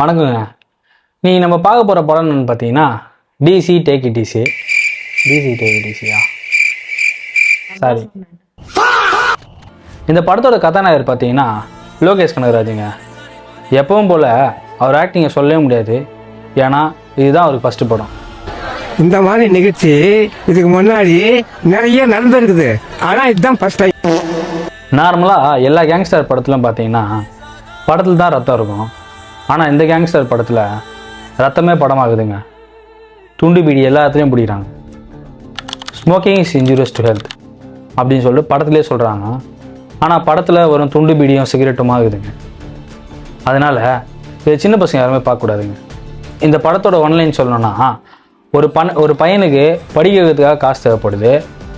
வணக்கங்க. நீ நம்ம பார்க்க போகிற படம் என்னன்னு பார்த்தீங்கன்னா DC take it easy. DC take it ஈஸியா? சாரி. இந்த படத்தோட கதாநாயகர் பார்த்தீங்கன்னா லோகேஷ் கனகராஜுங்க. எப்பவும் போல் அவர் ஆக்டிங்கை சொல்லவே முடியாது. ஏன்னா இதுதான் அவருக்கு ஃபஸ்ட்டு படம். இந்த மாதிரி நிகழ்ச்சி இதுக்கு முன்னாடி நிறைய நடந்திருக்குது. ஆனால் இதுதான் ஃபர்ஸ்ட் டைம். நார்மலாக எல்லா கேங்ஸ்டர் படத்துலையும் பார்த்தீங்கன்னா படத்தில் தான் ரத்தம் இருக்கும். ஆனால் இந்த கேங்ஸ்டர் படத்தில் ரத்தமே படமாகுதுங்க. துண்டு பீடி எல்லாத்துலேயும் பிடிக்கிறாங்க. Smoking is injurious to health அப்படின்னு சொல்லிட்டு படத்துலேயே சொல்கிறாங்க. ஆனால் படத்தில் வரும் துண்டு பீடியும் சிகரெட்டும் ஆகுதுங்க. அதனால் இது சின்ன பசங்க யாருமே பார்க்கக்கூடாதுங்க. இந்த படத்தோட ஒன்லைன் சொல்லணும்னா, ஒரு பையனுக்கு படிக்கிறதுக்காக காசு தேவைப்படுது.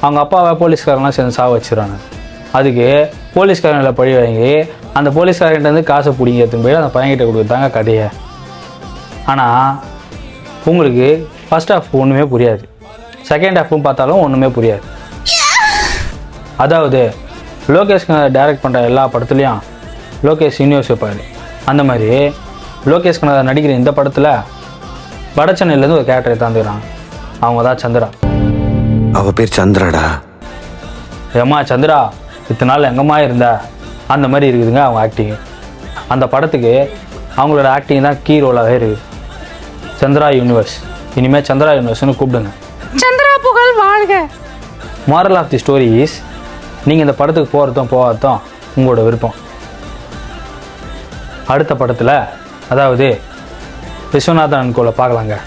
அவங்க அப்பாவை போலீஸ்காரங்களாம் சேர்ந்து சாவ வச்சுருவாங்க. அதுக்கு போலீஸ்காரங்களை பழி வாங்கி அந்த போலீஸ்காரங்கிட்ட காசை பிடிங்கிறதுன்னு போய் அந்த பையன்கிட்ட கொடுக்குறாங்க கதையை. ஆனால் உங்களுக்கு ஃபர்ஸ்ட் ஹாஃப் ஒன்றுமே புரியாது, செகண்ட் ஹாஃப்பும் பார்த்தாலும் ஒன்றுமே புரியாது. அதாவது லோகேஷ் டைரக்ட் பண்ணுற எல்லா படத்துலையும் லோகேஷ் யூனிவர்ஸ் வைப்பார். அந்த மாதிரி லோகேஷ் கனகராஜ் நடிக்கிற இந்த படத்தில் வட சென்னையிலேருந்து ஒரு கேரக்டரை தாந்துக்கிறாங்க. அவங்க தான் சந்திரா. அவ பேர் சந்திராடா. ஏம்மா சந்திரா, இத்தனை நாள் எங்கம்மா இருந்தா? அந்த மாதிரி இருக்குதுங்க அவங்க ஆக்டிங்கு. அந்த படத்துக்கு அவங்களோட ஆக்டிங் தான் கீ ரோலாகவே இருக்குது. சந்திரா யூனிவர்ஸ், இனிமேல் சந்திரா யூனிவர்ஸ்னு கூப்பிடுங்க. சந்திரா புகழ் வாழ்க. Moral of the story is, நீங்கள் இந்த படத்துக்கு போகாததும் உங்களோட விருப்பம். அடுத்த படத்தில், அதாவது விஸ்வநாதன் கோலை பார்க்கலாங்க.